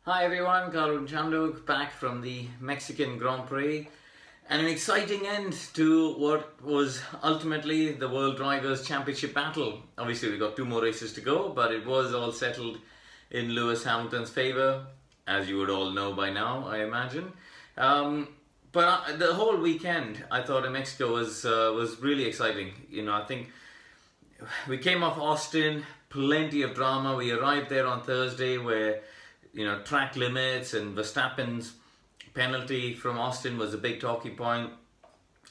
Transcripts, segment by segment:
Hi everyone, Karun Chandhok back from the Mexican Grand Prix, and an exciting end to what was ultimately the World Drivers' Championship battle. Obviously we got two more races to go, but it was all settled in Lewis Hamilton's favour, as you would all know by now, I imagine. But the whole weekend I thought in Mexico was really exciting. I think we came off Austin, plenty of drama. We arrived there on Thursday where track limits and Verstappen's penalty from Austin was a big talking point.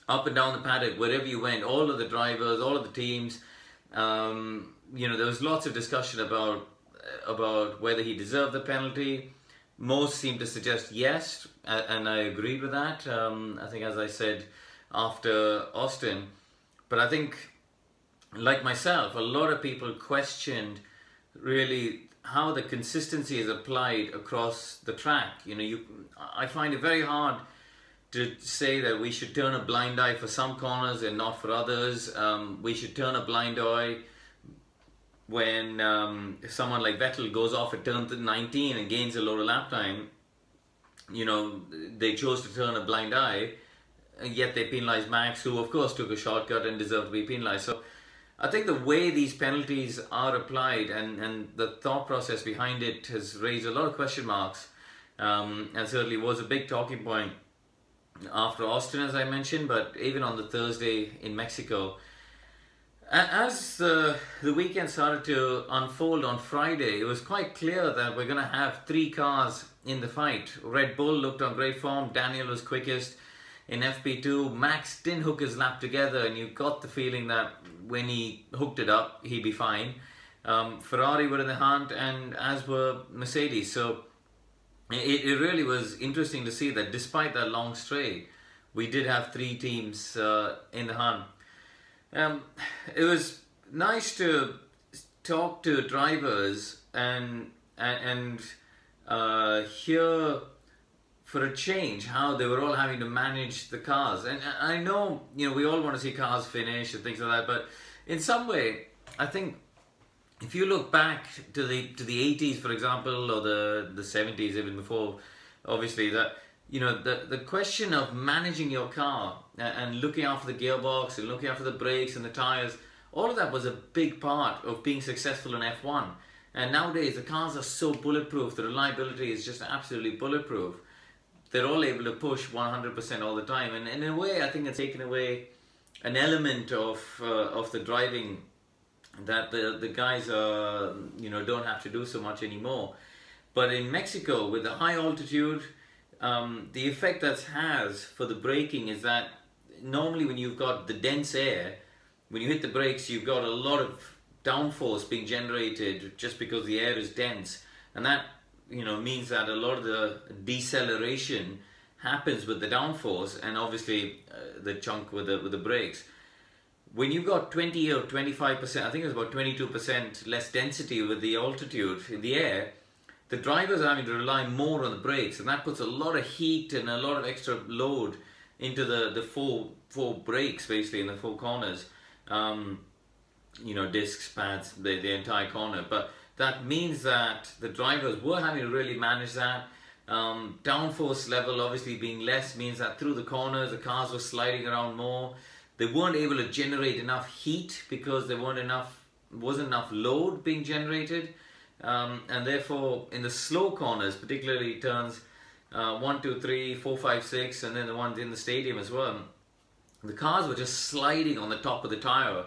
Up and down the paddock, wherever you went, all of the drivers, all of the teams, there was lots of discussion about whether he deserved the penalty. Most seemed to suggest yes, and I agreed with that. I think, as I said, after Austin. But I think, like myself, a lot of people questioned really how the consistency is applied across the track. I find it very hard to say that we should turn a blind eye for some corners and not for others. We should turn a blind eye when someone like Vettel goes off at turn 19 and gains a lot of lap time. They chose to turn a blind eye, and yet they penalised Max, who of course took a shortcut and deserved to be penalised. So I think the way these penalties are applied and the thought process behind it has raised a lot of question marks, and certainly was a big talking point after Austin, as I mentioned, but even on the Thursday in Mexico. As the weekend started to unfold on Friday, it was quite clear that we're going to have three cars in the fight. Red Bull looked on great form, Daniel was quickest in FP2, Max didn't hook his lap together, and you got the feeling that when he hooked it up, he'd be fine. Ferrari were in the hunt, and as were Mercedes. So it really was interesting to see that despite that long straight, we did have three teams in the hunt. It was nice to talk to drivers and hear, for a change, how they were all having to manage the cars. And I know, we all want to see cars finish and things like that, but in some way, I think if you look back to the 80s, for example, or the 70s, even before, obviously, that the question of managing your car and looking after the gearbox and looking after the brakes and the tires, all of that was a big part of being successful in F1. And nowadays, the cars are so bulletproof, the reliability is just absolutely bulletproof. They're all able to push 100% all the time, and in a way, I think it's taken away an element of the driving that the guys don't have to do so much anymore. But in Mexico, with the high altitude, the effect that has for the braking is that normally when you've got the dense air, when you hit the brakes, you've got a lot of downforce being generated just because the air is dense, and that means that a lot of the deceleration happens with the downforce, and obviously the chunk with the brakes. When you've got 20 or 25%, I think it's about 22% less density with the altitude in the air, the drivers are having to rely more on the brakes, and that puts a lot of heat and a lot of extra load into the four brakes, basically, in the four corners. Discs, pads, the entire corner. But that means that the drivers were having to really manage that. Downforce level obviously being less means that through the corners the cars were sliding around more. They weren't able to generate enough heat because there wasn't enough load being generated. And therefore in the slow corners, particularly turns 1, 2, 3, 4, 5, 6, and then the ones in the stadium as well, the cars were just sliding on the top of the tyre.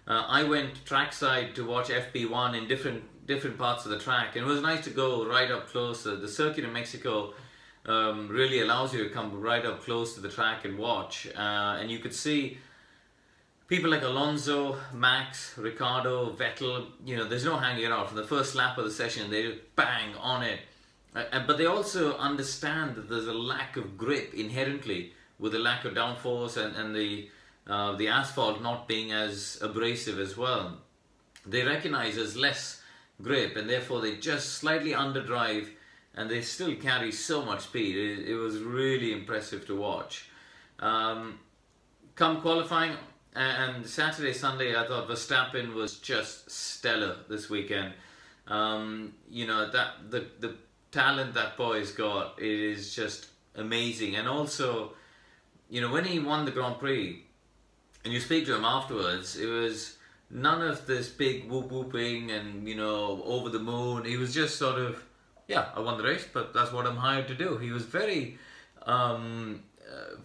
I went trackside to watch FP1 in different parts of the track, and it was nice to go right up close. The circuit in Mexico really allows you to come right up close to the track and watch, and you could see people like Alonso, Max, Ricardo, Vettel. There's no hanging around. From the first lap of the session, they just bang on it. But they also understand that there's a lack of grip inherently with the lack of downforce and the asphalt not being as abrasive as well. They recognize there's less grip, and therefore they just slightly underdrive, and they still carry so much speed. It was really impressive to watch. Come qualifying, and Saturday, Sunday, I thought Verstappen was just stellar this weekend. The talent that boy's got, it is just amazing. And also, you know, when he won the Grand Prix, and you speak to him afterwards, it was none of this big whooping and, you know, over the moon. He was just sort of, yeah, I won the race, but that's what I'm hired to do. He was very,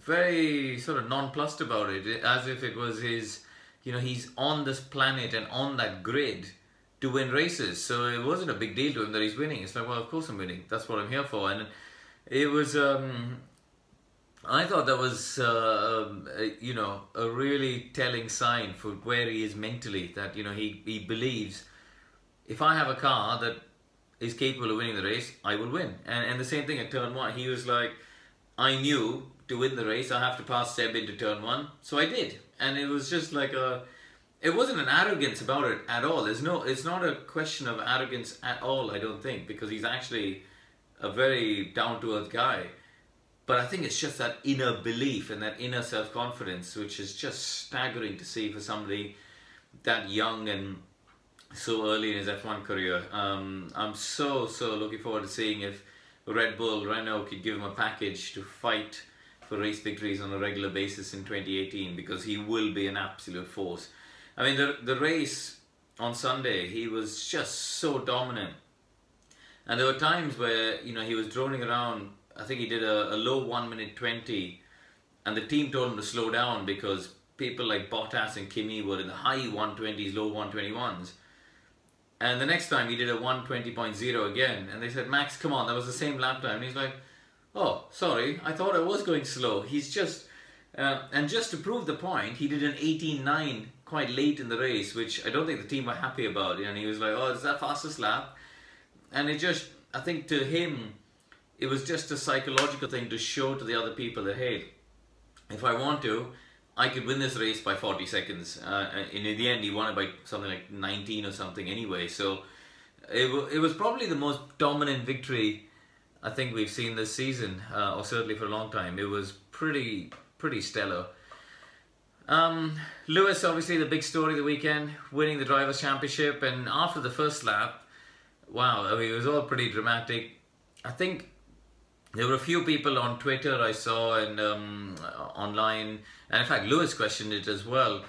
very sort of nonplussed about it, as if it was his, you know, he's on this planet and on that grid to win races. So it wasn't a big deal to him that he's winning. It's like, well, of course I'm winning. That's what I'm here for. And it was, I thought that was, you know, a really telling sign for where he is mentally. That, you know, he believes, if I have a car that is capable of winning the race, I will win. And the same thing at turn 1. He was like, I knew to win the race I have to pass Seb into turn 1, so I did. And it was just like it wasn't an arrogance about it at all. It's not a question of arrogance at all, I don't think, because he's actually a very down-to-earth guy. But I think it's just that inner belief and that inner self-confidence, which is just staggering to see for somebody that young and so early in his F1 career. I'm so looking forward to seeing if Red Bull, Renault could give him a package to fight for race victories on a regular basis in 2018, because he will be an absolute force. I mean, the race on Sunday, he was just so dominant. And there were times where, you know, he was droning around. I think he did a low 1:20, and the team told him to slow down because people like Bottas and Kimi were in the high 120s, low 121s. And the next time he did a 1:20.0 again, and they said, Max, come on, that was the same lap time. And he's like, oh, sorry, I thought I was going slow. He's just, and just to prove the point, he did an 18.9 quite late in the race, which I don't think the team were happy about. And he was like, oh, is that fastest lap? And it just, I think to him, it was just a psychological thing to show to the other people that, hey, if I want to, I could win this race by 40 seconds. And in the end, he won it by something like 19 or something anyway. So it was probably the most dominant victory I think we've seen this season, or certainly for a long time. It was pretty stellar. Lewis, obviously the big story of the weekend, winning the Drivers' Championship. And after the first lap, wow, I mean, it was all pretty dramatic. I think there were a few people on Twitter I saw and online, and in fact Lewis questioned it as well,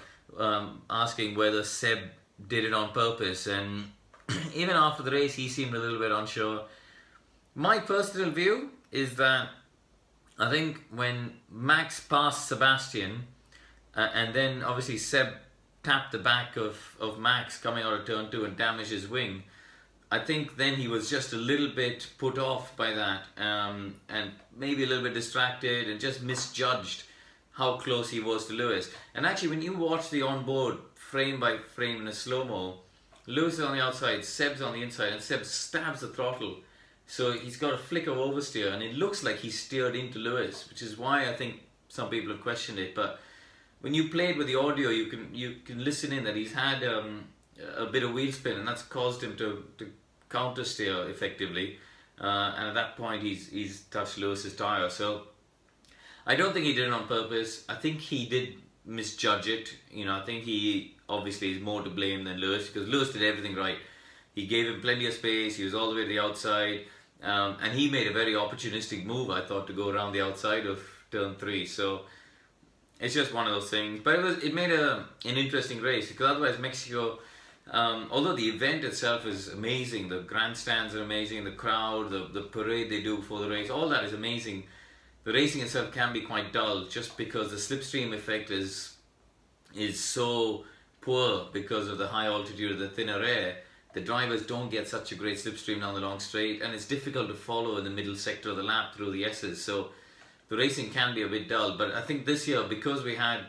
asking whether Seb did it on purpose. And even after the race, he seemed a little bit unsure. My personal view is that I think when Max passed Sebastian, and then obviously Seb tapped the back of Max coming out of turn 2 and damaged his wing, I think then he was just a little bit put off by that, and maybe a little bit distracted and just misjudged how close he was to Lewis. And actually, when you watch the onboard frame by frame in a slow-mo, Lewis is on the outside, Seb's on the inside, and Seb stabs the throttle. So he's got a flick of oversteer, and it looks like he steered into Lewis, which is why I think some people have questioned it. But when you play it with the audio, you can listen in that he's had a bit of wheel spin, and that's caused him to counter steer effectively, and at that point he's touched Lewis's tyre. So I don't think he did it on purpose. I think he did misjudge it. You know, I think he obviously is more to blame than Lewis, because Lewis did everything right. He gave him plenty of space, he was all the way to the outside, and he made a very opportunistic move, I thought, to go around the outside of turn 3. So it's just one of those things. But it made an interesting race, because otherwise Mexico, although the event itself is amazing, the grandstands are amazing, the crowd, the parade they do before the race, all that is amazing. The racing itself can be quite dull, just because the slipstream effect is so poor because of the high altitude of the thinner air. The drivers don't get such a great slipstream down the long straight, and it's difficult to follow in the middle sector of the lap through the S's. So the racing can be a bit dull. But I think this year, because we had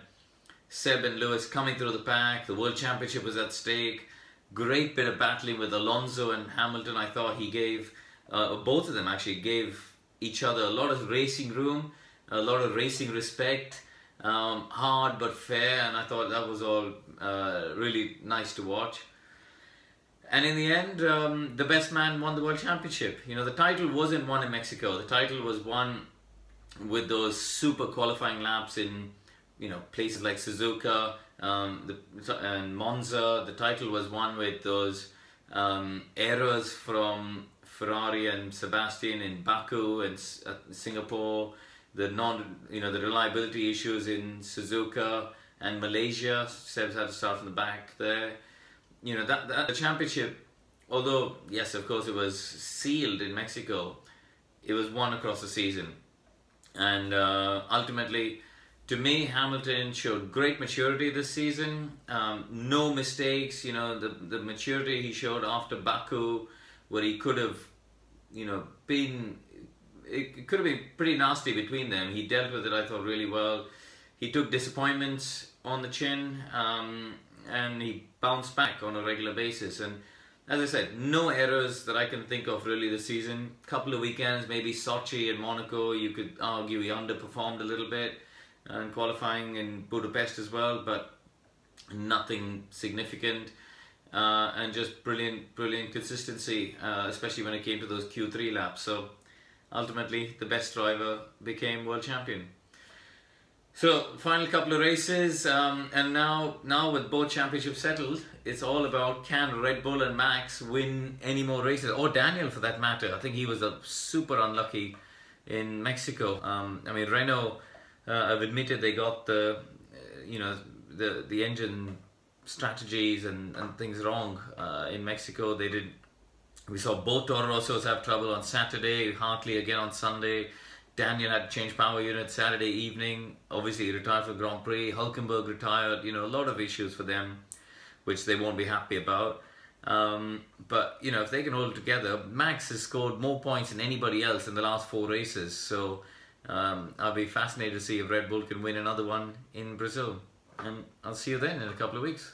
Seb and Lewis coming through the pack, the World Championship was at stake, great bit of battling with Alonso and Hamilton. I thought he gave, both of them actually gave each other a lot of racing room, a lot of racing respect, hard but fair, and I thought that was all really nice to watch. And in the end, the best man won the World Championship. You know, the title wasn't won in Mexico. The title was won with those super qualifying laps in, you know, places like Suzuka and Monza. The title was won with those errors from Ferrari and Sebastian in Baku and Singapore, the the reliability issues in Suzuka and Malaysia. Seb's had to start from the back there. The championship, although yes, of course, it was sealed in Mexico, it was won across the season, and ultimately, to me, Hamilton showed great maturity this season. No mistakes. The maturity he showed after Baku, where he could have, been. It could have been pretty nasty between them. He dealt with it, I thought, really well. He took disappointments on the chin, and he bounced back on a regular basis. And as I said, no errors that I can think of really this season. Couple of weekends, maybe Sochi and Monaco, you could argue he underperformed a little bit, and qualifying in Budapest as well, but nothing significant. And just brilliant consistency, especially when it came to those Q3 laps. So ultimately, the best driver became world champion. So final couple of races, and now with both championships settled, it's all about, can Red Bull and Max win any more races, or Daniel for that matter. I think he was super unlucky in Mexico. I mean, Renault, I've admitted they got the engine strategies and things wrong in Mexico. We saw both Toro Rossos have trouble on Saturday, Hartley again on Sunday. Daniel had to change power unit Saturday evening. Obviously, he retired for Grand Prix. Hulkenberg retired. A lot of issues for them, which they won't be happy about. But if they can hold it together, Max has scored more points than anybody else in the last 4 races. So I'll be fascinated to see if Red Bull can win another one in Brazil. And I'll see you then in a couple of weeks.